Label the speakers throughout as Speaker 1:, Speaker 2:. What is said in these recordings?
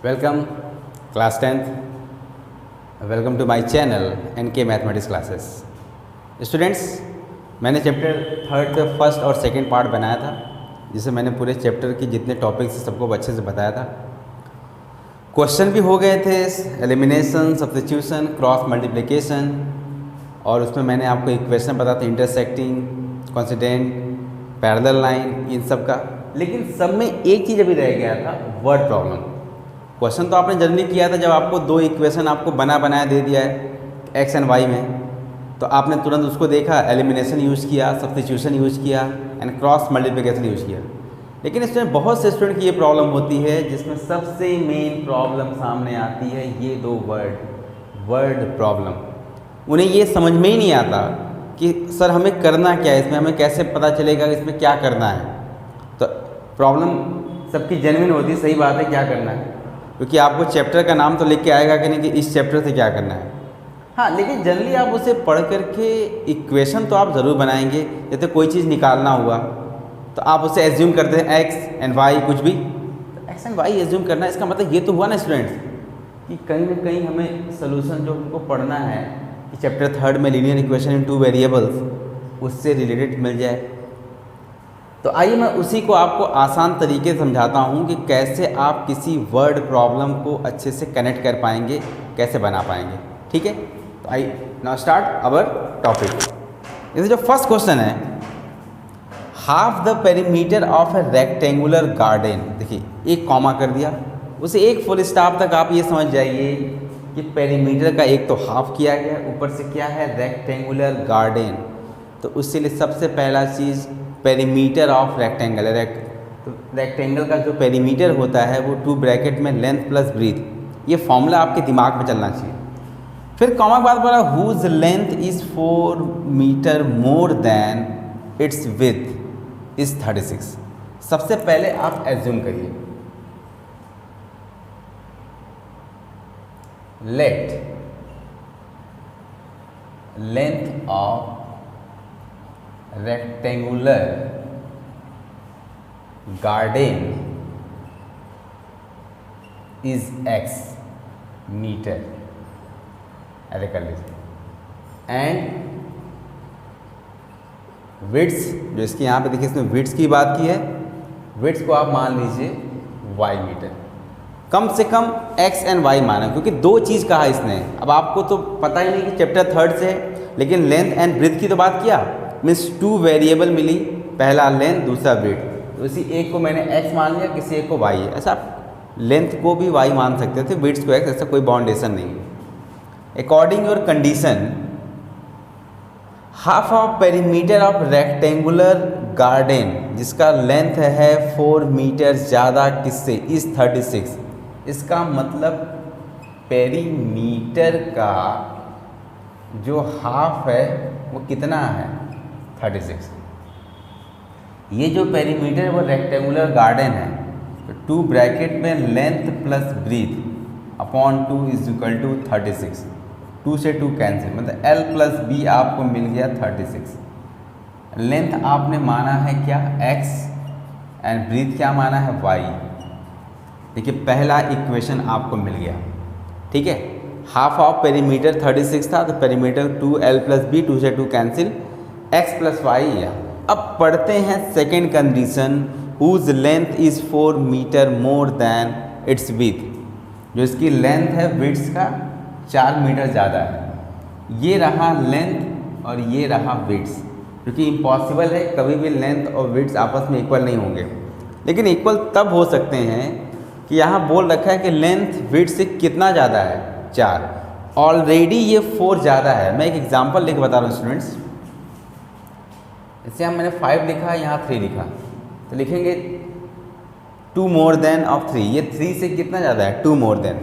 Speaker 1: Welcome, class 10th. Welcome to my channel NK mathematics classes. Students, मैंने chapter third का first और second part बनाया था, जिसे मैंने पूरे चैप्टर की जितने टॉपिक्स सबको अच्छे से बताया था. क्वेश्चन भी हो गए थे, एलिमिनेशन, सब्स्टिट्यूशन, क्रॉस मल्टीप्लिकेशन, और उसमें मैंने आपको इक्वेशन बताया था इंटरसेक्टिंग, कॉन्सिडेंट, पैरेलल लाइन, इन सब का. लेकिन सब में एक चीज़ अभी रह गया था, वर्ड प्रॉब्लम. क्वेश्चन तो आपने जनरली किया था जब आपको दो इक्वेशन आपको बनाया दे दिया है एक्स एंड वाई में, तो आपने तुरंत उसको देखा, एलिमिनेशन यूज़ किया, सब्स्टिट्यूशन यूज़ किया एंड क्रॉस मल्टीप्लिकेशन यूज़ किया. लेकिन इसमें बहुत से स्टूडेंट की ये प्रॉब्लम होती है, जिसमें सबसे मेन प्रॉब्लम सामने आती है ये दो वर्ड प्रॉब्लम. उन्हें ये समझ में ही नहीं आता कि सर हमें करना क्या है इसमें, हमें कैसे पता चलेगा कि इसमें क्या करना है. तो प्रॉब्लम सबकी जेन्युइन होती है, सही बात है, क्या करना है, क्योंकि आपको चैप्टर का नाम तो लिख के आएगा कि नहीं कि इस चैप्टर से क्या करना है. हाँ, लेकिन जनरली आप उसे पढ़ करके इक्वेशन तो आप ज़रूर बनाएंगे. जैसे कोई चीज़ निकालना हुआ तो आप उसे एज्यूम करते हैं एक्स एंड वाई, कुछ भी तो एक्स एंड वाई एज्यूम करना है. इसका मतलब ये तो हुआ ना स्टूडेंट्स कि कहीं ना कहीं हमें सोल्यूशन जो हमको पढ़ना है कि चैप्टर थर्ड में लीनियर इक्वेशन इन टू वेरिएबल्स, उससे रिलेटेड मिल जाए. तो आइए मैं उसी को आपको आसान तरीके से समझाता हूँ कि कैसे आप किसी वर्ड प्रॉब्लम को अच्छे से कनेक्ट कर पाएंगे, कैसे बना पाएंगे. ठीक है, तो आइए नाउ स्टार्ट अवर टॉपिक. जैसे जो फर्स्ट क्वेश्चन है, half the perimeter of A rectangular garden. देखिए एक कॉमा कर दिया, उसे एक फुल स्टॉप तक आप ये समझ जाइए कि पेरीमीटर का एक तो हाफ किया गया, ऊपर से क्या है, रेक्टेंगुलर गार्डन. तो उसके लिए सबसे पहला चीज़ पेरीमीटर ऑफ रेक्टेंगल है. तो रेक्टेंगल का जो पेरीमीटर होता है वो 2 ब्रैकेट में लेंथ प्लस ब्रीथ, ये फॉर्मूला आपके दिमाग में चलना चाहिए. फिर कॉमा के बाद बोला whose length is 4 metre more than its width is 36. सबसे पहले आप एज्यूम करिए, let length of rectangular garden is x metre, ऐसे कर लीजिए. एंड विड्स, जो इसकी यहाँ पे देखिए इसने विड्स की बात की है, विड्स को आप मान लीजिए y मीटर. कम से कम x एंड y माना, क्योंकि दो चीज़ कहा इसने. अब आपको तो पता ही नहीं कि चैप्टर थर्ड से है, लेकिन लेंथ एंड ब्रीथ की तो बात किया. मीन्स 2 वेरिएबल मिली, पहला लेंथ दूसरा ब्रीथ. तो इसी एक को मैंने x मान लिया, किसी एक को y है. ऐसा आप लेंथ को भी y मान सकते थे, ब्रीथ को x, ऐसा कोई बाउंडेशन नहीं है. According your condition, half of perimeter of rectangular garden, जिसका लेंथ है 4 मीटर ज़्यादा किससे, इस 36. इसका मतलब पेरीमीटर का जो हाफ है वो कितना है, 36. ये जो पेरीमीटर है वो रेक्टेंगुलर गार्डन है. तो 2 ब्रैकेट में length plus breadth upon 2 is equal to 36. 2 से 2 कैंसिल, मतलब L प्लस B आपको मिल गया 36. लेंथ आपने माना है क्या, x, एंड ब्रीथ क्या माना है, y. देखिए पहला इक्वेशन आपको मिल गया. ठीक है, हाफ ऑफ पेरीमीटर 36 था, तो पेरीमीटर 2L प्लस B, 2 से 2 कैंसिल, x प्लस y. अब पढ़ते हैं second condition, whose length is 4 metre more than its width. जो इसकी लेंथ है विड्थ का 4 मीटर ज़्यादा है. ये रहा लेंथ और ये रहा विड्थ, क्योंकि इम्पॉसिबल है कभी भी लेंथ और विड्थ आपस में इक्वल नहीं होंगे. लेकिन इक्वल तब हो सकते हैं कि यहाँ बोल रखा है कि लेंथ विड्थ से कितना ज़्यादा है, 4. ऑलरेडी ये 4 ज़्यादा है. मैं एक एग्जांपल लेके बता रहा हूँ स्टूडेंट्स. इससे हम मैंने 5 लिखा, यहाँ 3 लिखा, तो लिखेंगे 2 मोर देन ऑफ 3. ये 3 से कितना ज़्यादा है, 2 मोर देन.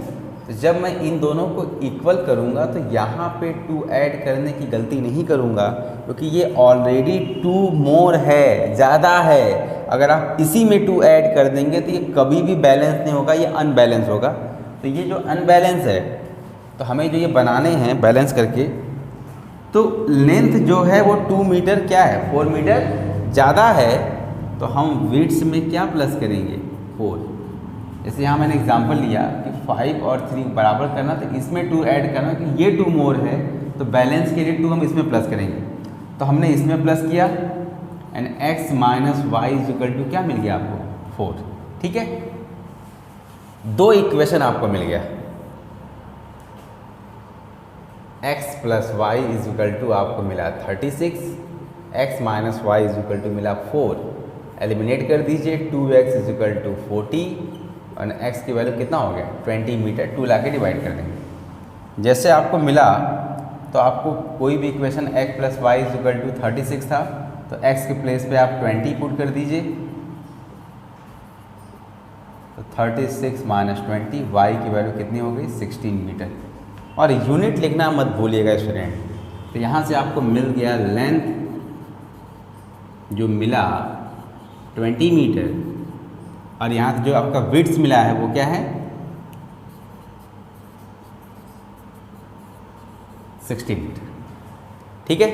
Speaker 1: तो जब मैं इन दोनों को इक्वल करूँगा तो यहाँ पे 2 ऐड करने की गलती नहीं करूँगा, क्योंकि ये ऑलरेडी 2 मोर है, ज़्यादा है. अगर आप इसी में 2 ऐड कर देंगे तो ये कभी भी बैलेंस नहीं होगा, ये अनबैलेंस होगा. तो ये जो अनबैलेंस है, तो हमें जो ये बनाने हैं बैलेंस करके, तो लेंथ जो है वो 2 मीटर क्या है, 4 मीटर ज़्यादा है. तो हम विड्थ में क्या प्लस करेंगे, 4. जैसे यहाँ मैंने एग्जांपल लिया कि 5 और 3 बराबर करना, तो इसमें 2 ऐड करना कि ये 2 मोर है, तो बैलेंस के लिए 2 हम इसमें प्लस करेंगे। तो हमने इसमें प्लस किया and x minus Y is equal to क्या मिल गया आपको 4। ठीक है, 2 इक्वेशन आपको मिल गया। x plus Y is equal to आपको मिला 36, x minus Y is equal to मिला 4। एलिमिनेट कर दीजिए, 2x इज इक्वल टू 40 और x की वैल्यू कितना हो गया 20 मीटर। 2 ला के डिवाइड कर देंगे। जैसे आपको मिला तो आपको कोई भी equation x plus Y is equal to 36 था, तो x के प्लेस पे आप 20 पुट कर दीजिए, तो 36 माइनस 20, y की वैल्यू कितनी हो गई 16 मीटर। और यूनिट लिखना मत भूलिएगा स्टूडेंट। तो यहाँ से आपको मिल गया लेंथ जो मिला 20 मीटर, और यहाँ जो आपका विड्थ मिला है वो क्या है 60 मीटर। ठीक है,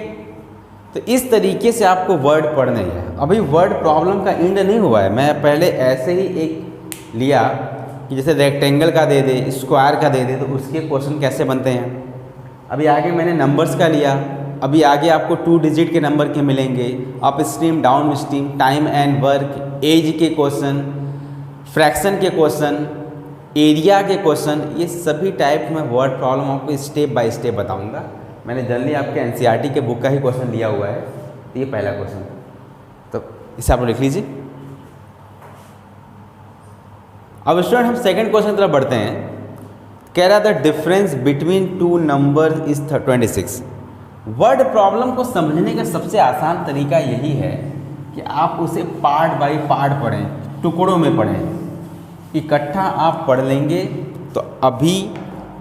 Speaker 1: तो इस तरीके से आपको वर्ड पढ़ने हैं। अभी वर्ड प्रॉब्लम का एंड नहीं हुआ है। मैं पहले ऐसे ही एक लिया कि जैसे रेक्टेंगल का दे दे, स्क्वायर का दे दे, तो उसके क्वेश्चन कैसे बनते हैं। अभी आगे मैंने नंबर्स का लिया, अभी आगे आपको 2 डिजिट के नंबर के मिलेंगे, upstream downstream, time and work, age के क्वेश्चन, फ्रैक्शन के क्वेश्चन, एरिया के क्वेश्चन, ये सभी टाइप में वर्ड प्रॉब्लम आपको स्टेप बाय स्टेप बताऊंगा। मैंने जल्दी आपके एनसीईआरटी के बुक का ही क्वेश्चन लिया हुआ है, तो ये पहला क्वेश्चन, तो इसे आप लिख लीजिए। अब स्टूडेंट हम सेकंड क्वेश्चन की तरफ बढ़ते हैं। कह रहा था difference between 2 number is 26। Word problem को समझने का सबसे आसान तरीका यही है कि आप उसे पार्ट बाय पार्ट पढ़ें, टुकड़ों में पढ़ें। इकट्ठा आप पढ़ लेंगे तो अभी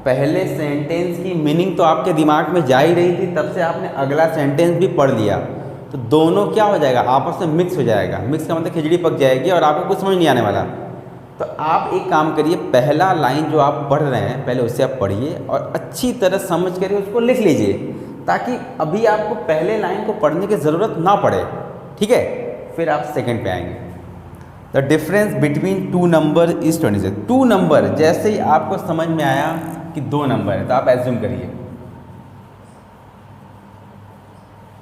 Speaker 1: पहले सेंटेंस की मीनिंग तो आपके दिमाग में जा ही रही थी, तब से आपने अगला सेंटेंस भी पढ़ लिया, तो दोनों क्या हो जाएगा आपस में मिक्स हो जाएगा। मिक्स का मतलब खिचड़ी पक जाएगी और आपको कुछ समझ नहीं आने वाला। तो आप एक काम करिए, पहला लाइन जो आप पढ़ रहे हैं पहले उससे आप पढ़िए और अच्छी तरह समझ कर उसको लिख लीजिए, ताकि अभी आपको पहले लाइन को पढ़ने की ज़रूरत ना पड़े। ठीक है, फिर आप सेकंड पे आएंगे। The difference between 2 number is 26। 2 number जैसे ही आपको समझ में आया कि 2 नंबर है, तो आप एज्यूम करिए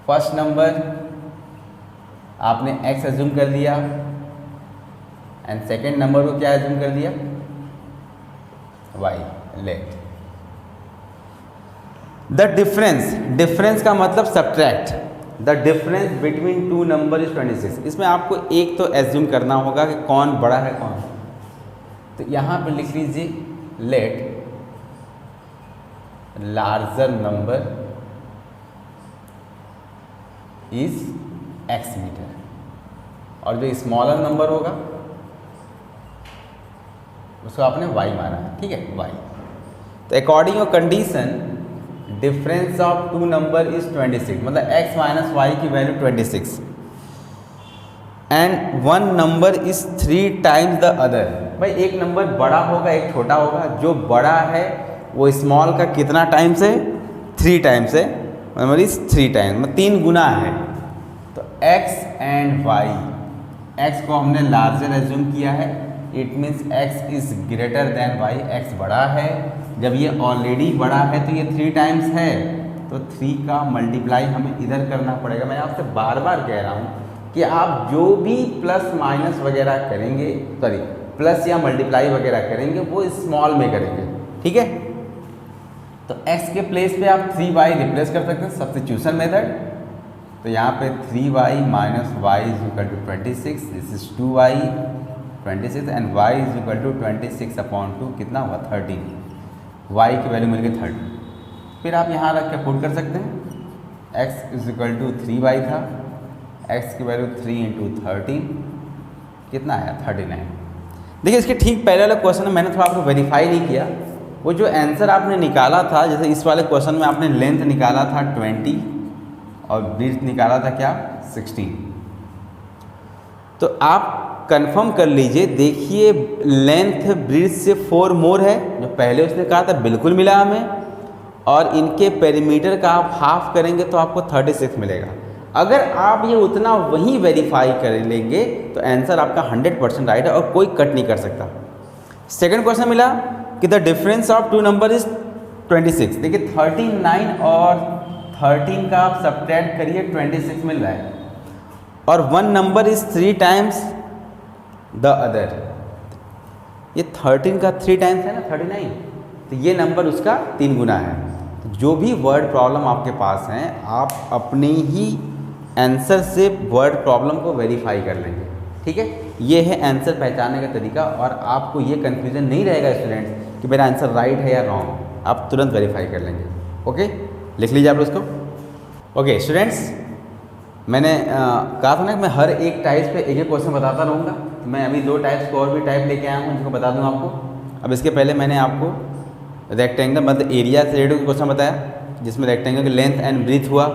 Speaker 1: फर्स्ट नंबर आपने x एज्यूम कर लिया एंड सेकेंड नंबर को क्या एज्यूम कर दिया y। Let the difference, difference का मतलब subtract. The difference between 2 number is 26। इसमें आपको एक तो एज्यूम करना होगा कि कौन बड़ा है कौन, तो यहाँ पे लिख लीजिए let larger number is x metre, और जो स्मॉलर नंबर होगा उसको आपने y माना है। ठीक है, y। तो according your condition difference of 2 number is 26, मतलब x माइनस वाई की value 26 and 1 number is 3 times the other. भाई एक नंबर बड़ा होगा एक छोटा होगा, जो बड़ा है वो स्मॉल का कितना टाइम्स है 3 टाइम्स है, मतलब इज 3 टाइम्स, मतलब 3 गुना है। तो x एंड y, x को हमने लार्जर एज्यूम किया है, it means x is greater than y, x बड़ा है। जब ये ऑलरेडी बड़ा है तो ये 3 टाइम्स है, तो 3 का मल्टीप्लाई हमें इधर करना पड़ेगा। मैं आपसे बार बार कह रहा हूँ कि आप जो भी प्लस माइनस वगैरह करेंगे, सॉरी प्लस या मल्टीप्लाई वगैरह करेंगे वो स्मॉल में करेंगे। ठीक है, तो x के प्लेस पे आप 3y रिप्लेस कर सकते हैं, सब्स्टिट्यूशन मेथड। तो यहाँ पे 3y minus Y is equal to 26, this is 2y 26 and y is equal to 26/2 कितना हुआ 13। y की वैल्यू मिल गई 30। फिर आप यहाँ रख के पुट कर सकते हैं, x is equal to 3y था, x की वैल्यू 3 × 13 कितना आया 39। देखिए इसके ठीक पहले वाले क्वेश्चन में मैंने थोड़ा आपको वेरीफाई नहीं किया। वो जो आंसर आपने निकाला था, जैसे इस वाले क्वेश्चन में आपने लेंथ निकाला था 20 और ब्रीथ निकाला था क्या 16। तो आप कंफर्म कर लीजिए, देखिए लेंथ ब्रीथ से 4 मोर है, जो पहले उसने कहा था बिल्कुल मिला हमें, और इनके पेरीमीटर का आप हाफ करेंगे तो आपको 36 मिलेगा। अगर आप ये उतना वही वेरीफाई कर लेंगे तो आंसर आपका 100% राइट है और कोई कट नहीं कर सकता। सेकंड क्वेश्चन मिला कि the difference of two number is 26। देखिए 39 और 13 का आप सब्ट्रैक्ट करिए 26 मिल रहा है, और one number is 3 times the other. ये 13 का 3 टाइम्स है ना 39, तो ये नंबर उसका 3 गुना है। तो जो भी वर्ड प्रॉब्लम आपके पास हैं आप अपने ही आंसर से वर्ड प्रॉब्लम को वेरीफाई कर लेंगे, ठीक है। ये है आंसर पहचानने का तरीका, और आपको ये कन्फ्यूज़न नहीं रहेगा स्टूडेंट्स कि मेरा आंसर राइट है या रॉन्ग, आप तुरंत वेरीफाई कर लेंगे। ओके, लिख लीजिए आप उसको। ओके स्टूडेंट्स, मैंने कहा था ना कि मैं हर एक टाइप पे एक एक क्वेश्चन बताता रहूँगा। तो मैं अभी 2 टाइप्स को और भी टाइप लेके आया हूँ, जिनको बता दूँ आपको। अब इसके पहले मैंने आपको रेक्टेंगल मतलब एरिया से रिलेटेड क्वेश्चन बताया, जिसमें रेक्टेंगल की लेंथ एंड ब्रीथ हुआ,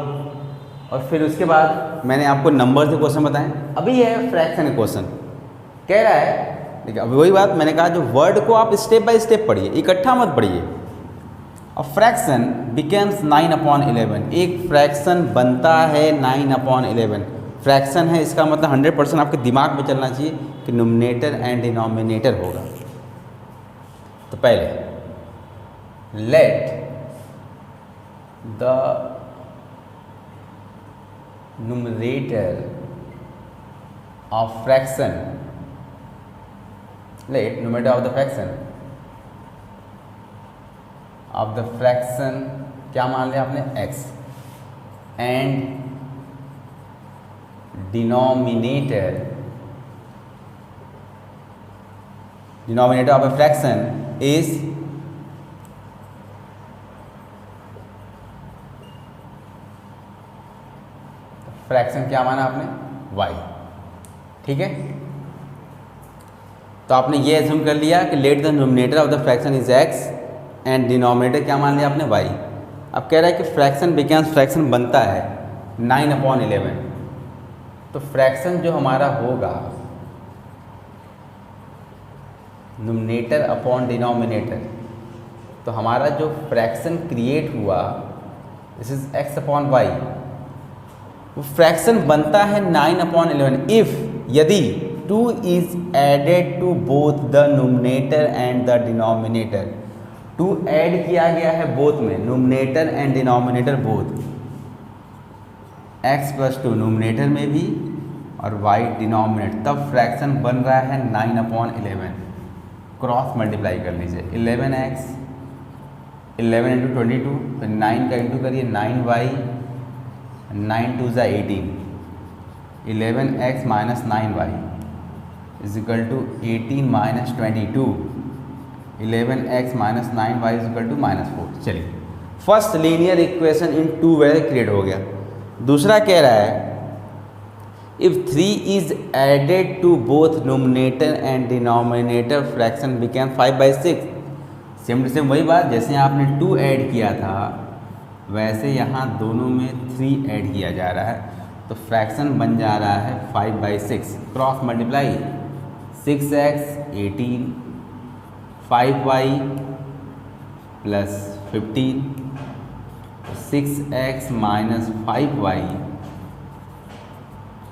Speaker 1: और फिर उसके बाद मैंने आपको नंबर से क्वेश्चन बताएं। अभी ये है फ्रैक्शन क्वेश्चन, कह रहा है देखिए अभी वही बात मैंने कहा, जो वर्ड को आप स्टेप बाय स्टेप पढ़िए, इकट्ठा मत पढ़िए। अ फ्रैक्शन बिकम्स 9/11, एक फ्रैक्शन बनता है 9/11। फ्रैक्शन है इसका मतलब 100% आपके दिमाग में चलना चाहिए कि न्यूमरेटर एंड डिनोमिनेटर होगा। तो पहले let the numerator of fraction, let numerator of the fraction क्या मान लिया आपने x, and denominator of a fraction is fraction क्या माना आपने y, ठीक है। तो आपने ये एज्यूम कर लिया कि let the numerator of the fraction is x and denominator क्या मान लिया आपने y। अब कह रहा है कि फ्रैक्शन बिकम्स, फ्रैक्शन बनता है 9/11। तो फ्रैक्शन जो हमारा होगा न्यूमरेटर अपॉन डिनोमिनेटर, तो हमारा जो फ्रैक्शन क्रिएट हुआ दिस इज x/y, वो फ्रैक्शन बनता है 9/11 इफ़, यदि 2 is added to both the numerator and the denominator. 2 add किया गया है बोथ में, numerator and denominator both, x+2 numerator में भी और y डिनोमिनेटर, तब फ्रैक्शन बन रहा है 9/11। क्रॉस मल्टीप्लाई कर लीजिए, 11x 11 × 22, फिर 9 का इंटू करिए 9y, 9 2 ज़ा 18, 11x - 9y is equal to 18 - 22, 11x - 9y is equal to -4। चलिए, फर्स्ट लीनियर इक्वेशन इन 2 वे क्रिएट हो गया। दूसरा कह रहा है if 3 is added to both numerator and denominator fraction became 5/6। Same to same वही बात, जैसे आपने 2 ऐड किया था वैसे यहाँ दोनों में 3 ऐड किया जा रहा है, तो फ्रैक्शन बन जा रहा है 5/6। Cross multiply, 6x 18, 5y + 15, 6x - 5y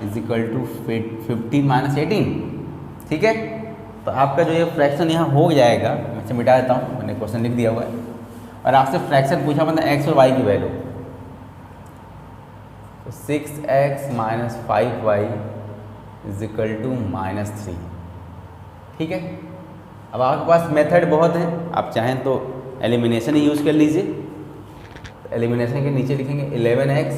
Speaker 1: is equal to 15 - 18, ठीक है। तो आपका जो ये फ्रैक्शन यहाँ हो जाएगा, मैं इसे मिटा देता हूँ, मैंने क्वेश्चन लिख दिया हुआ है, और आपसे फ्रैक्शन पूछा मतलब x और y की वैल्यू, तो 6x - 5y is equal to -3, ठीक है। अब आपके पास मेथड बहुत हैं, आप चाहें तो एलिमिनेशन ही यूज़ कर लीजिए। एलिमिनेशन के नीचे लिखेंगे 11x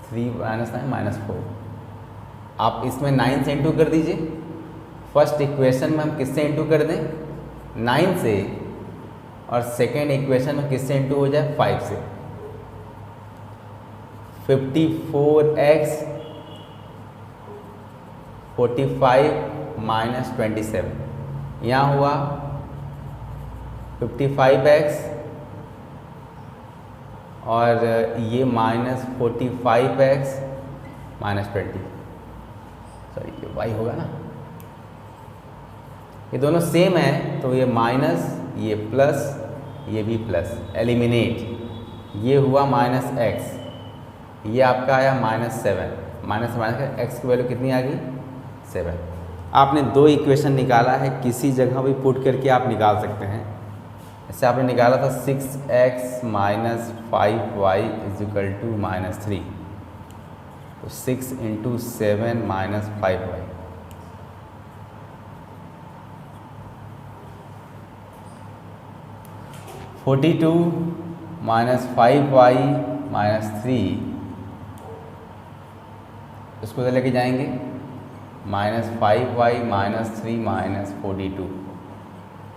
Speaker 1: 3 - 9 -4, आप इसमें 9 से इंटू कर दीजिए। फर्स्ट इक्वेशन में हम किससे इंटू कर दें 9 से, और सेकेंड इक्वेशन में किससे इंटू हो जाए 5 से। 54x 45 - 27, यहाँ हुआ 55x और ये -45x -20, सॉरी ये y होगा ना, ये दोनों सेम है तो ये माइनस, ये प्लस, ये भी प्लस, एलिमिनेट, ये हुआ -x, ये आपका आया -7, माइनस x की वैल्यू कितनी आ गई 7। आपने 2 इक्वेशन निकाला है, किसी जगह भी पुट करके आप निकाल सकते हैं। ऐसे आपने निकाला था 6x minus 5y is equal to -3, तो 6 into 7 minus 5y, (42 minus 5y minus 3), इसको तो लेके जाएंगे -5y minus 3 minus 42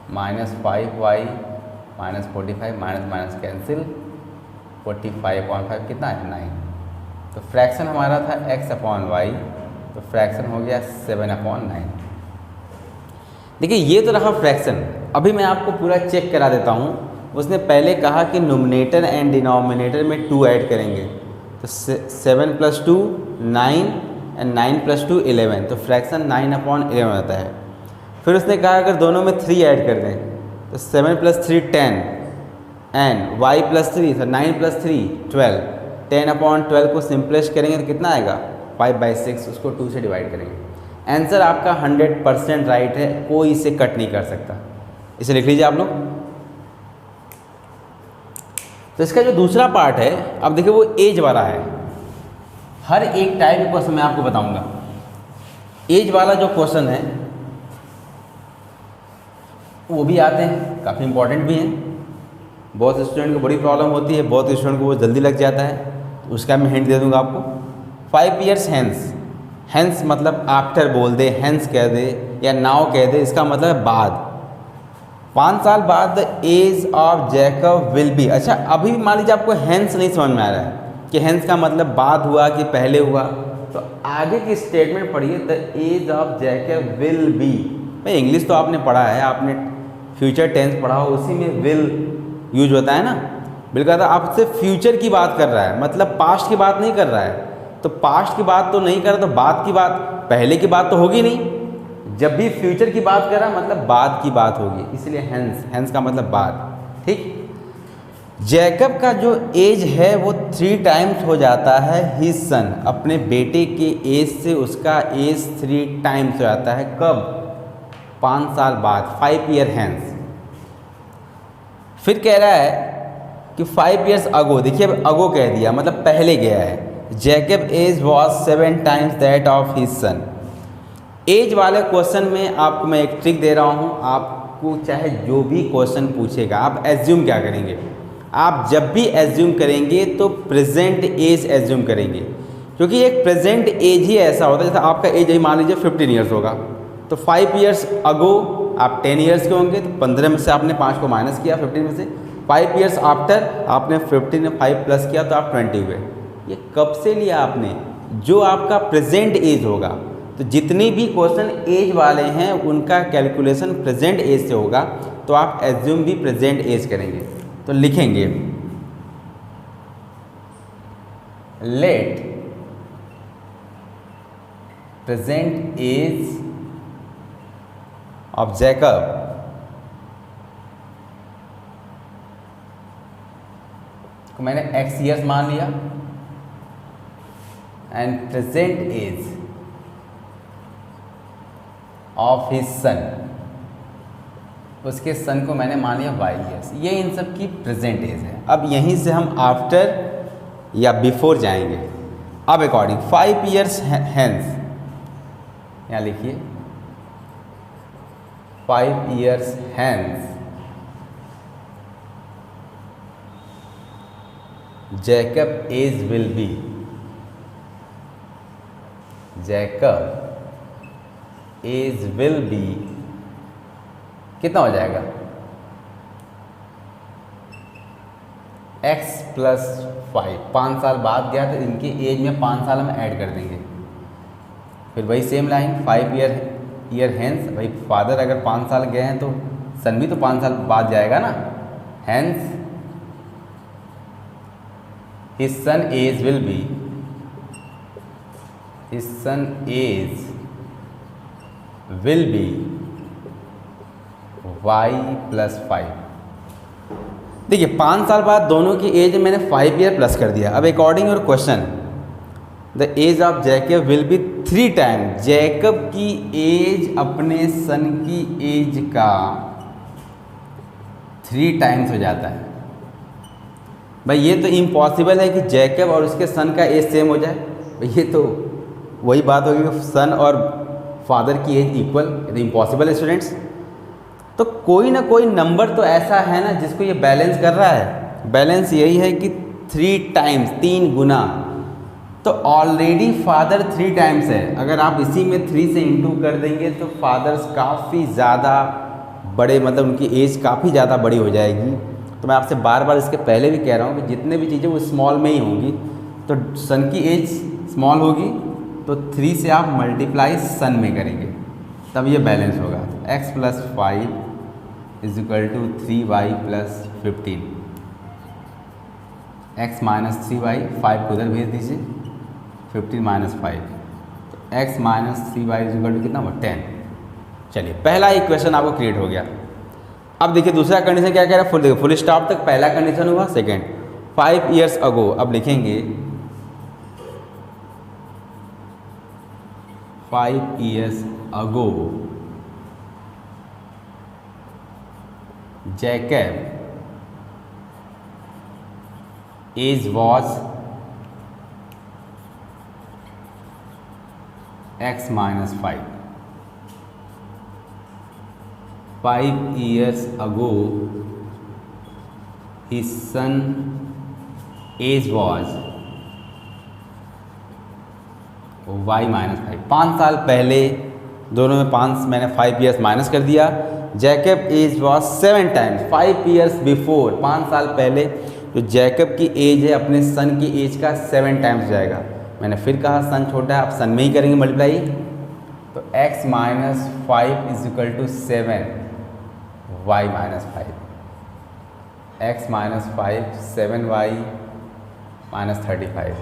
Speaker 1: minus 5y minus 45 minus minus cancel, 45/5 कितना है 9। तो फ्रैक्शन हमारा था x/y, तो फ्रैक्शन हो गया 7/9। देखिए ये तो रहा फ्रैक्शन। अभी मैं आपको पूरा चेक करा देता हूँ। उसने पहले कहा कि नोमिनेटर एंड डिनोमिनेटर में 2 ऐड करेंगे, तो 7 + 2 9 एंड 9 + 2 11, तो फ्रैक्शन 9/11 होता है। फिर उसने कहा अगर दोनों में 3 ऐड कर दें तो 7 + 3 10 एंड y + 3, तो 9 + 3 12, 10/12 को सिंपलेस्ट करेंगे तो कितना आएगा 5/6, उसको 2 से डिवाइड करेंगे। आंसर आपका 100% राइट है, कोई इसे कट नहीं कर सकता। इसे लिख लीजिए आप लोग। तो इसका जो दूसरा पार्ट है, अब देखिए वो एज वाला है। हर एक टाइप का क्वेश्चन मैं आपको बताऊंगा। एज वाला जो क्वेश्चन है वो भी आते हैं, काफ़ी इंपॉर्टेंट भी हैं। बहुत स्टूडेंट को बड़ी प्रॉब्लम होती है, बहुत स्टूडेंट को वो जल्दी लग जाता है, तो उसका मैं हिंट दे दूंगा आपको। 5 years hence, हैंस मतलब आफ्टर बोल दे, हैंस कह दे या नाउ कह दे, इसका मतलब है बाद। 5 साल बाद the age of Jacob will be. अच्छा अभी मान लीजिए आपको हैंस नहीं समझ में आ रहा है कि हैंस का मतलब बाद हुआ कि पहले हुआ, तो आगे की स्टेटमेंट पढ़िए, the age of Jacob will be. भाई इंग्लिश तो आपने पढ़ा है, आपने फ्यूचर टेंस पढ़ा हो, उसी में विल यूज होता है ना। बिल्कुल आपसे फ्यूचर की बात कर रहा है, मतलब पास्ट की बात नहीं कर रहा है। तो पास्ट की बात तो नहीं कर रहा, तो बाद की बात, पहले की बात तो होगी नहीं। जब भी फ्यूचर की बात कर रहा है मतलब बाद की बात होगी, इसलिए हैंस, हैंस का मतलब बाद। ठीक, जैकब का जो एज है वो 3 टाइम्स हो जाता है हिज सन, अपने बेटे के एज से उसका एज 3 टाइम्स हो जाता है। कब? 5 साल बाद, 5 year हैंस। फिर कह रहा है कि 5 years अगो, देखिए अब अगो कह दिया मतलब पहले गया है। Jacob age was 7 times that of his son. Age वाले क्वेश्चन में आपको मैं एक ट्रिक दे रहा हूँ। आपको चाहे जो भी क्वेश्चन पूछेगा, आप एज्यूम क्या करेंगे? आप जब भी एज्यूम करेंगे तो प्रेजेंट एज एज्यूम करेंगे, क्योंकि एक प्रेजेंट एज ही ऐसा होता है। जैसे आपका एज ही मान लीजिए 15 years होगा, तो 5 years अगो आप 10 years के होंगे, तो 15 में से आपने 5 को माइनस किया 15 में से। 5 years आफ्टर आपने 15 में 5 प्लस किया तो आप 20 हुए। ये कब से लिया आपने? जो आपका प्रेजेंट एज होगा। तो जितनी भी क्वेश्चन एज वाले हैं उनका कैलकुलेशन प्रेजेंट एज से होगा, तो आप एज्यूम भी प्रेजेंट एज करेंगे। तो लिखेंगे let present age of Jacob को मैंने x years मान लिया, and present age of his son, उसके सन को मैंने मान लिया y years। ये इन सब की प्रेजेंट एज है। अब यहीं से हम आफ्टर या बिफोर जाएंगे। अब अकॉर्डिंग 5 years हैंस, यहाँ लिखिए 5 years hence Jacob age will be, Jacob age will be कितना हो जाएगा? x + 5। 5 साल बाद गया तो इनकी एज में 5 साल हम ऐड कर देंगे। फिर वही सेम लाइन 5 year हैंस, भाई फादर अगर 5 साल गए हैं तो सन भी तो 5 साल बाद जाएगा ना। Hence his son age will be, his son age will be y + 5। देखिए 5 साल बाद दोनों की एज मैंने 5 year प्लस कर दिया। अब according your question the age of Jacob will be 3 time Jacob की एज अपने सन की एज का 3 टाइम्स हो जाता है। भाई ये तो इम्पॉसिबल है कि जैकब और उसके सन का एज सेम हो जाए। भाई ये तो वही बात होगी कि सन और फादर की एज इक्वल, ये तो इम्पॉसिबल है स्टूडेंट्स। तो कोई ना कोई नंबर तो ऐसा है ना जिसको ये बैलेंस कर रहा है। बैलेंस यही है कि 3 टाइम्स, 3 गुना। तो ऑलरेडी फादर 3 टाइम्स है, अगर आप इसी में 3 से इंटू कर देंगे तो फादर्स काफ़ी ज़्यादा बड़े, मतलब उनकी एज काफ़ी ज़्यादा बड़ी हो जाएगी। तो मैं आपसे बार बार इसके पहले भी कह रहा हूँ कि जितने भी चीज़ें वो स्मॉल में ही होंगी। तो सन की एज स्मॉल होगी तो 3 से आप मल्टीप्लाई सन में करेंगे तब ये बैलेंस होगा। x + 5 = 3y + 15। x - 3y, 5 को उधर भेज दीजिए, 15 - 5, तो x - 3y = कितना हुआ, 10। चलिए पहला इक्वेशन आपको क्रिएट हो गया। अब देखिए दूसरा कंडीशन क्या कह रहा है, फुल देखिए, फुल स्टॉप तक पहला कंडीशन हुआ। सेकंड, 5 years ago, अब लिखेंगे 5 years ago Jacob age was x - 5. 5 years ago his son age was y - 5। 5 साल पहले, दोनों में 5 मैंने 5 years माइनस कर दिया। Jacob age was 7 times 5 years before, 5 साल पहले जो जैकब की एज है अपने सन की एज का 7 टाइम्स जाएगा। मैंने फिर कहा सन छोटा है, आप सन में ही करेंगे मल्टीप्लाई। तो x - 5 = 7 y - 5। x - 5 7y - 35।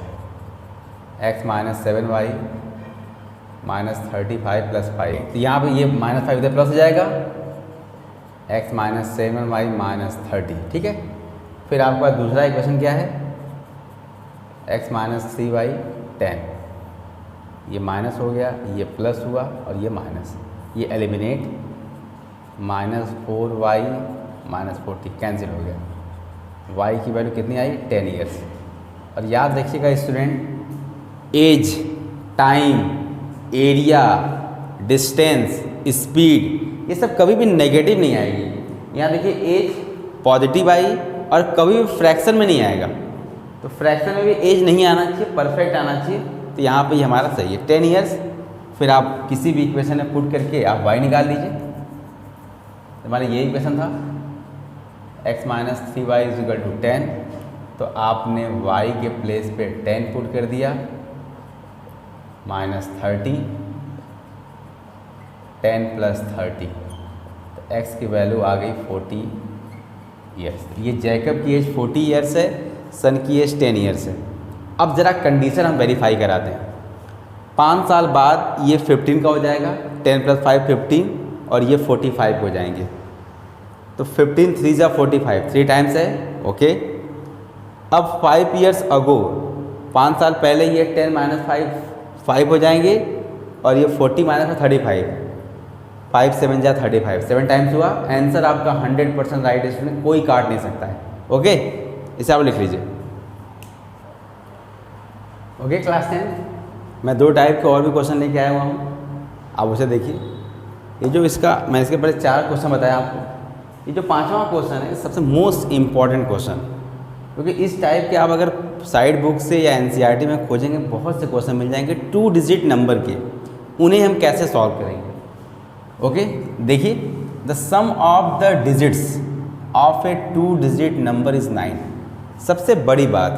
Speaker 1: x - 7y - 35 + 5, तो यहाँ पे ये -5 इधर प्लस हो जाएगा। x - 7y - 30, ठीक है। फिर आपका दूसरा इक्वेशन क्या है, x - 3y 10, ये माइनस हो गया, ये प्लस हुआ और ये माइनस, ये एलिमिनेट, -4y - 40 कैंसिल हो गया। y की वैल्यू कितनी आई, 10 years। और याद रखिएगा student, age, time, area, distance, speed, ये सब कभी भी नेगेटिव नहीं आएगी। यहाँ देखिए एज पॉजिटिव आई और कभी भी फ्रैक्शन में नहीं आएगा। तो फ्रैक्शन में भी एज नहीं आना चाहिए, परफेक्ट आना चाहिए। तो यहाँ पे हमारा सही है 10 years। फिर आप किसी भी इक्वेशन में पुट करके आप y निकाल लीजिए। तो हमारा ये इक्वेशन था, x - 3y = 10। तो आपने y के प्लेस पे 10 पुट कर दिया, -30, 10 + 30, तो x की वैल्यू आ गई 40 years। ये जैकब की एज 40 years है, सन की एज 10 years है। अब ज़रा कंडीशन हम वेरीफाई कराते हैं। 5 साल बाद ये 15 का हो जाएगा, 10 + 5 15, और ये 45 हो जाएंगे। तो 15 3 × 45, 3 टाइम्स है, ओके। अब 5 years ago, 5 साल पहले ये 10 - 5 हो जाएंगे, और ये 40 - 35, 5 × 7 = 35, 7 टाइम्स हुआ। आंसर आपका 100% राइट है स्टूडेंट, कोई काट नहीं सकता है, ओके। इसे आप लिख लीजिए, ओके। क्लास 10 मैं 2 टाइप के और भी क्वेश्चन लेके आया हुआ हूँ, आप उसे देखिए। ये जो इसका मैं इसके पहले 4 क्वेश्चन बताया आपको, ये जो 5वां क्वेश्चन है सबसे मोस्ट इम्पॉर्टेंट क्वेश्चन, क्योंकि इस टाइप के आप अगर साइड बुक से या एनसीईआरटी में खोजेंगे बहुत से क्वेश्चन मिल जाएंगे 2 डिजिट नंबर के, उन्हें हम कैसे सॉल्व करेंगे, ओके। देखिए, the sum of the digits of a 2 digit number is 9। सबसे बड़ी बात,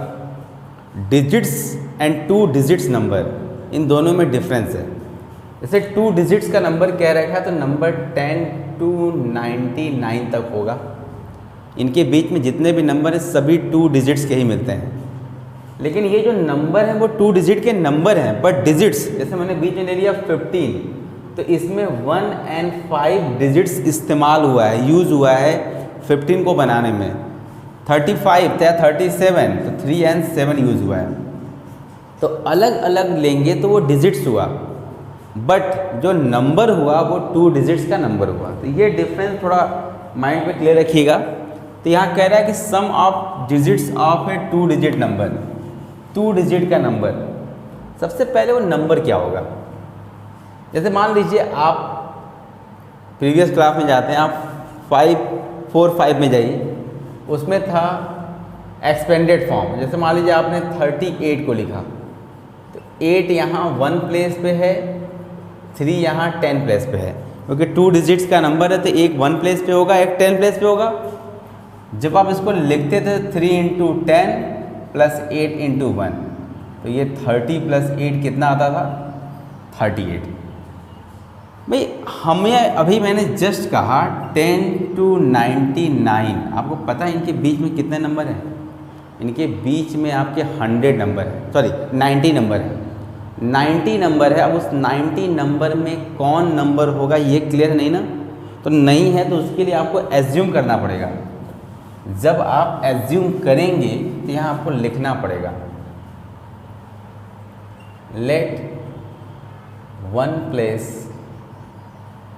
Speaker 1: डिजिट्स एंड 2 डिजिट्स नंबर, इन दोनों में डिफरेंस है। जैसे 2 डिजिट्स का नंबर कह रखा है तो नंबर 10 to 99 तक होगा। इनके बीच में जितने भी नंबर हैं सभी 2 डिजिट्स के ही मिलते हैं। लेकिन ये जो नंबर हैं वो 2 डिजिट के नंबर हैं, बट डिजिट्स, जैसे मैंने बीच में ले लिया 15, तो इसमें 1 and 5 डिजिट्स इस्तेमाल हुआ है, यूज़ हुआ है 15 को बनाने में। 35 या 37, तो 3 and 7 यूज़ हुआ है। तो अलग अलग लेंगे तो वो डिजिट्स हुआ, बट जो नंबर हुआ वो 2 डिजिट्स का नंबर हुआ। तो ये डिफरेंस थोड़ा माइंड पे क्लियर रखिएगा। तो यहाँ कह रहा है कि sum of digits of a 2 digit number, 2 digit का नंबर। सबसे पहले वो नंबर क्या होगा? जैसे मान लीजिए आप प्रीवियस क्लास में जाते हैं, आप 4 5 में जाइए, उसमें था एक्सपेंडेड फॉर्म। जैसे मान लीजिए आपने 38 को लिखा, तो 8 यहाँ 1 प्लेस पे है, 3 यहाँ 10 प्लेस पे है, क्योंकि 2 डिजिट्स का नंबर है तो एक 1 प्लेस पे होगा, एक 10 प्लेस पे होगा। जब आप इसको लिखते थे 3 × 10 + 8 × 1, तो ये 30 + 8 कितना आता था? 38। भाई हमें अभी मैंने जस्ट कहा 10 to 99, आपको पता है इनके बीच में कितने नंबर हैं? इनके बीच में आपके 100 नंबर है, सॉरी 90 नंबर है, 90 नंबर है। अब उस 90 नंबर में कौन नंबर होगा ये क्लियर नहीं ना? तो नहीं है तो उसके लिए आपको एज्यूम करना पड़ेगा। जब आप एज्यूम करेंगे तो यहाँ आपको लिखना पड़ेगा लेट 1 प्लेस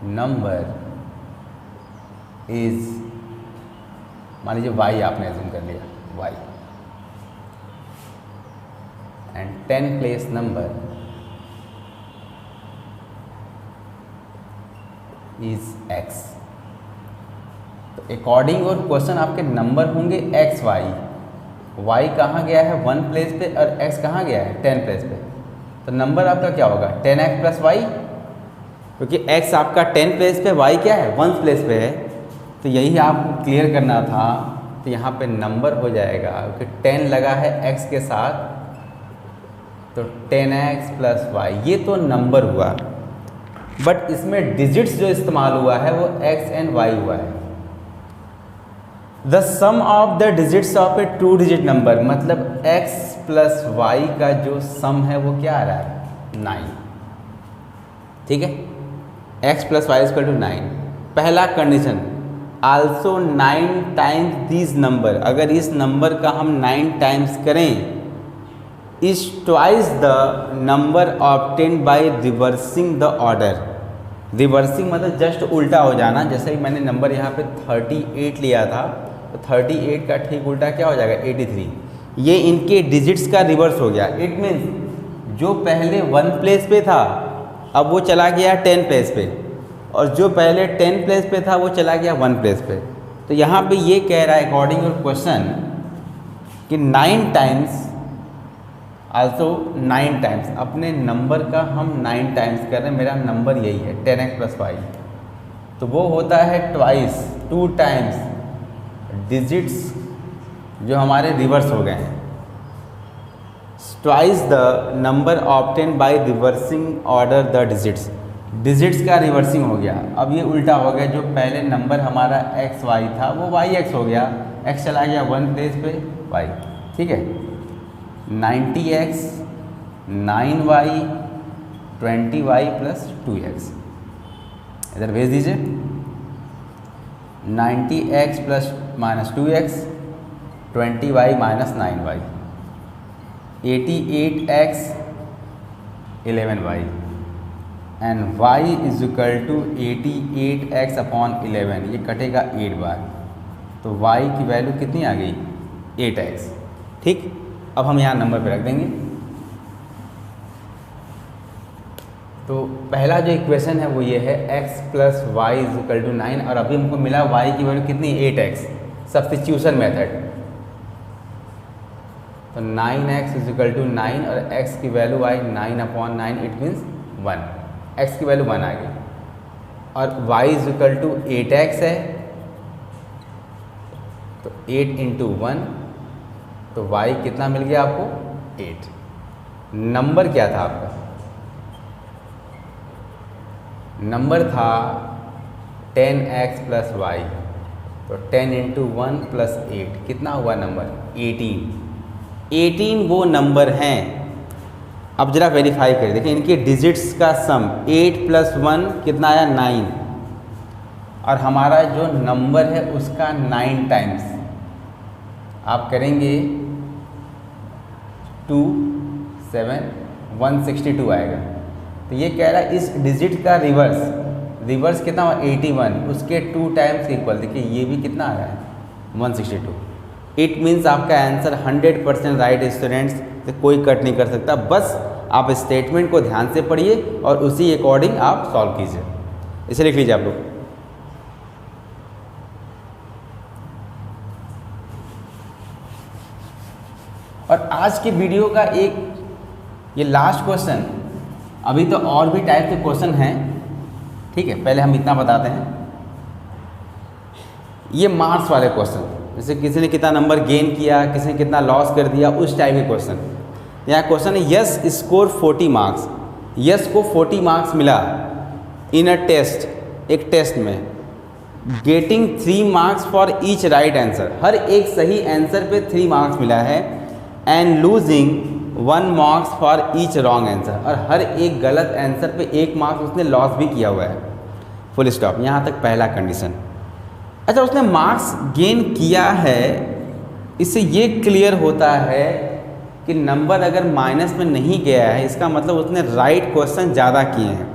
Speaker 1: नंबर इज, मान लीजिए y आपने एज्यूम कर लिया, y, and 10 place number is x। तो अकॉर्डिंग और क्वेश्चन आपके नंबर होंगे x y, y कहाँ गया है 1 प्लेस पे और x कहाँ गया है 10 प्लेस पे। तो नंबर आपका क्या होगा 10x + y, क्योंकि x आपका 10 प्लेस पे, y क्या है 1 प्लेस पे है। तो यही आपको क्लियर करना था। तो यहाँ पे नंबर हो जाएगा, क्योंकि 10 लगा है x के साथ, तो 10x + y, ये तो नंबर हुआ। बट इसमें डिजिट्स जो इस्तेमाल हुआ है वो x एंड y हुआ है। The sum of the digits of a 2 digit number, मतलब x + y का जो सम है वो क्या आ रहा है 9। ठीक है, x + y = 9। पहला condition, also 9 times this number, अगर इस नंबर का हम 9 टाइम्स करें, is twice the number obtained by reversing the order. Reversing मतलब जस्ट उल्टा हो जाना। जैसे मैंने नंबर यहाँ पे 38 लिया था, तो 38 का ठीक उल्टा क्या हो जाएगा 83। ये इनके डिजिट्स का रिवर्स हो गया। इट मीन्स जो पहले 1 प्लेस पे था अब वो चला गया 10 प्लेस पे, और जो पहले 10 प्लेस पे था वो चला गया 1 प्लेस पे। तो यहाँ पे ये कह रहा है अकॉर्डिंग योर क्वेश्चन कि 9 टाइम्स, आल्सो 9 टाइम्स, अपने नंबर का हम 9 टाइम्स कर रहे हैं। मेरा नंबर यही है 10x + y, तो वो होता है ट्वाइस, 2 टाइम्स डिजिट्स जो हमारे रिवर्स हो गए हैं। Twice the number obtain by reversing order the digits, digits का रिवर्सिंग हो गया। अब ये उल्टा हो गया, जो पहले नंबर हमारा एक्स वाई था वो वाई एक्स हो गया, एक्स चला गया 1 प्लेस पे वाई। ठीक है, 90x 9y 20y + 2x, इधर भेज दीजिए। 90x + -2x 20y - 9y 88x 11y and y = 88x / 11, ये कटेगा 8 बार, तो y की वैल्यू कितनी आ गई 8x। ठीक, अब हम यहाँ नंबर पे रख देंगे। तो पहला जो इक्वेशन है वो ये है x + y = 9, और अभी हमको मिला y की वैल्यू कितनी 8x, सब्स्टिट्यूशन मेथड। तो 9x = 9 और x की value I 9/9, it means 1, x की वैल्यू 1 आ गई। और y = 8x है, तो 8 × 1, तो y कितना मिल गया आपको 8। नंबर क्या था आपका, नंबर था 10x + y, तो 10 × 1 + 8 कितना हुआ नंबर 18 वो नंबर हैं। अब जरा वेरीफाई करें, देखिए इनके डिजिट्स का सम 8 + 1 कितना आया 9, और हमारा जो नंबर है उसका 9 टाइम्स आप करेंगे 2 7 162 आएगा। तो ये कह रहा है इस डिजिट का रिवर्स कितना हुआ 81, उसके 2 टाइम्स इक्वल। देखिए ये भी कितना आ रहा है 162। इट मीन्स आपका आंसर 100% राइट स्टूडेंट्स, तो कोई कट नहीं कर सकता। बस आप स्टेटमेंट को ध्यान से पढ़िए और उसी अकॉर्डिंग आप सॉल्व कीजिए। इसे लिख लीजिए आप लोग। और आज के वीडियो का ये लास्ट क्वेश्चन, अभी तो और भी टाइप के क्वेश्चन हैं, ठीक है, पहले हम इतना बताते हैं। ये मार्क्स वाले क्वेश्चन, जैसे किसी ने कितना नंबर गेन किया, किसी ने कितना लॉस कर दिया, उस टाइप के क्वेश्चन। यहाँ क्वेश्चन है यस स्कोर 40 मार्क्स। यस को 40 मार्क्स मिला इन अ टेस्ट, एक टेस्ट में, getting 3 marks for each right answer. हर एक सही आंसर पे 3 मार्क्स मिला है। And losing 1 marks for each wrong answer, और हर एक गलत आंसर पे 1 मार्क्स उसने लॉस भी किया हुआ है। Full stop. यहाँ तक पहला कंडीशन। अच्छा, उसने मार्क्स गेन किया है, इससे ये क्लियर होता है कि नंबर अगर माइनस में नहीं गया है, इसका मतलब उसने राइट क्वेश्चन ज़्यादा किए हैं।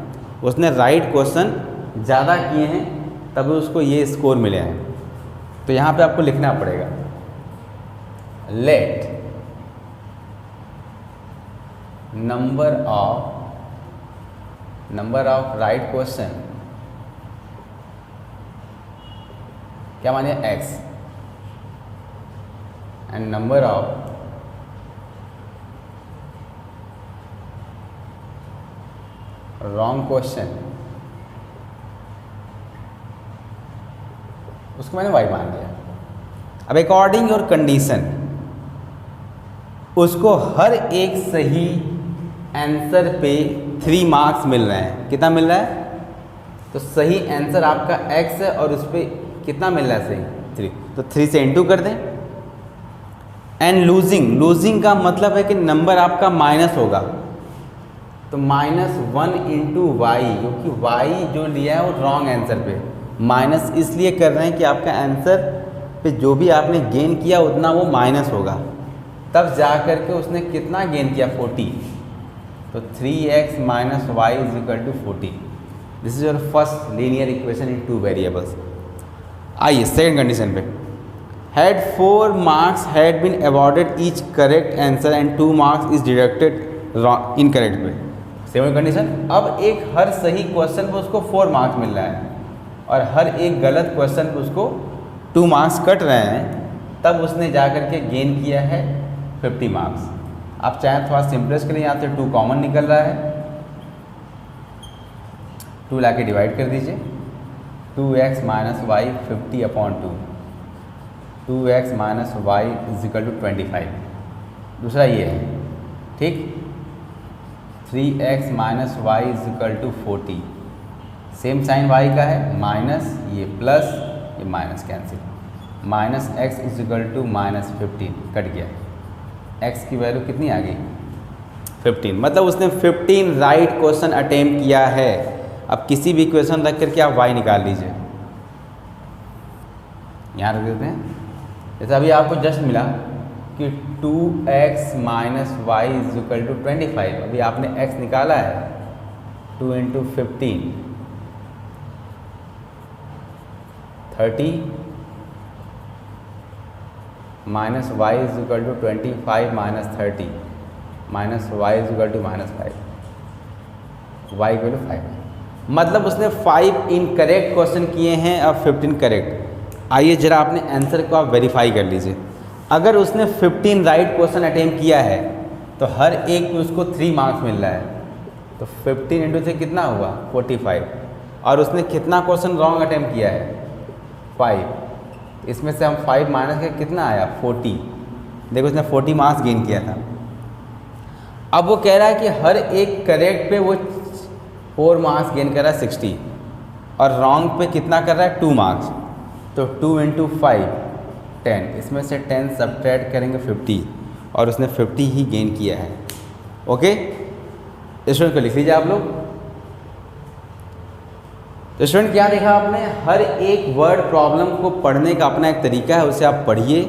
Speaker 1: उसने राइट क्वेश्चन ज़्यादा किए हैं तभी उसको ये स्कोर मिले हैं। तो यहाँ पे आपको लिखना पड़ेगा let number of right question, क्या मानिए x, and number of wrong question, उसको मैंने y मान लिया। अब अकॉर्डिंग योर कंडीशन उसको हर एक सही आंसर पे 3 मार्क्स मिल रहे हैं। कितना मिल रहा है? तो सही आंसर आपका x है और उस पर कितना मिल रहा है सही 3, तो 3 से इंटू कर दें। एंड लूजिंग का मतलब है कि नंबर आपका माइनस होगा, तो -1 इंटू वाई, क्योंकि y जो लिया है वो रॉन्ग आंसर पे माइनस इसलिए कर रहे हैं कि आपका आंसर पे जो भी आपने गेन किया उतना वो माइनस होगा। तब जा कर के उसने कितना गेन किया 40, तो 3x - y = 40। This is your first linear equation in 2 variables. आइए सेकंड कंडीशन पे, had 4 marks had been awarded each correct answer and 2 marks is deducted incorrect पे। सेकंड कंडीशन, अब एक हर सही क्वेश्चन पे उसको 4 मार्क्स मिल रहा है और हर एक गलत क्वेश्चन पे उसको 2 मार्क्स कट रहे हैं, तब उसने जा कर के गेन किया है 50 मार्क्स। आप चाहें थोड़ा सिंपलेस्ट के लिए यहाँ से 2 कॉमन निकल रहा है, 2 ला के डिवाइड कर दीजिए, 2x - y 50/2, 2x - y = 25। दूसरा ये है, ठीक, 3x - y = 40। Same sign y का है, माइनस ये प्लस, ये माइनस कैंसिल, -x = -15 कट गया। x की वैल्यू कितनी आ गई 15, मतलब उसने 15 राइट क्वेश्चन अटेम्प्ट किया है। अब किसी भी क्वेश्चन रख करके आप y निकाल लीजिए, यहाँ रख देते हैं। जैसे अभी आपको जस्ट मिला कि 2x - y = 25, अभी आपने x निकाला है, 2 × 15 30 - y = 25 - 30 - y = -5, y = 5। मतलब उसने 5 इनकरेक्ट क्वेश्चन किए हैं और 15 करेक्ट। आइए जरा अपने आंसर को आप वेरीफाई कर लीजिए। अगर उसने 15 राइट क्वेश्चन अटेम्प्ट किया है तो हर एक पे उसको 3 मार्क्स मिल रहा है, तो 15 × 3 कितना हुआ 45, और उसने कितना क्वेश्चन रॉन्ग अटेम्प्ट किया है 5। इसमें से हम 5 माइनस के कितना आया 40। देखो उसने 40 मार्क्स गेन किया था। अब वो कह रहा है कि हर एक करेक्ट पे वो 4 मार्क्स गेन कर रहा है 60, और रॉन्ग पे कितना कर रहा है 2 मार्क्स, तो 2 × 5 10, इसमें से 10 सब्ट्रैक्ट करेंगे 50, और उसने 50 ही गेन किया है। ओके, स्टूडेंट को लिख लीजिए आप लोग। तो स्टूडेंट क्या देखा आपने, हर एक वर्ड प्रॉब्लम को पढ़ने का अपना एक तरीका है, उसे आप पढ़िए।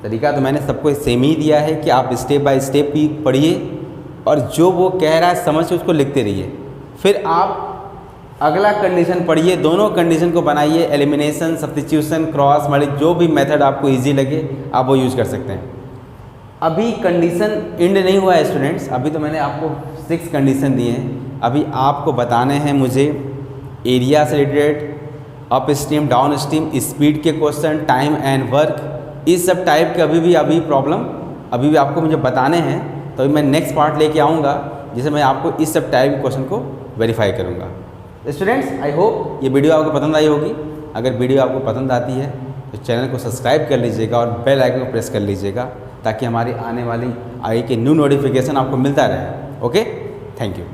Speaker 1: तरीका तो मैंने सबको सेम ही दिया है कि आप स्टेप बाय स्टेप भी पढ़िए, और जो वो कह रहा है समझ के उसको लिखते रहिए। फिर आप अगला कंडीशन पढ़िए, दोनों कंडीशन को बनाइए, एलिमिनेशन, सब्स्टिट्यूशन, क्रॉस मल्टी, जो भी मेथड आपको इजी लगे आप वो यूज़ कर सकते हैं। अभी कंडीशन एंड नहीं हुआ है स्टूडेंट्स, अभी तो मैंने आपको 6 कंडीशन दिए हैं। अभी आपको बताने हैं मुझे एरिया से related, up stream, down stream, speed के क्वेश्चन, टाइम एंड वर्क, इस सब टाइप के अभी भी आपको मुझे बताने हैं। तो अभी मैं नेक्स्ट पार्ट लेके आऊँगा जिसे मैं आपको इस सब टाइप के क्वेश्चन को वेरीफाई करूँगा। स्टूडेंट्स, आई होप ये वीडियो आपको पसंद आई होगी। अगर वीडियो आपको पसंद आती है तो चैनल को सब्सक्राइब कर लीजिएगा और बेल आइकन को प्रेस कर लीजिएगा ताकि हमारी आने वाली आगे के न्यू नोटिफिकेशन आपको मिलता रहे। Okay, thank you.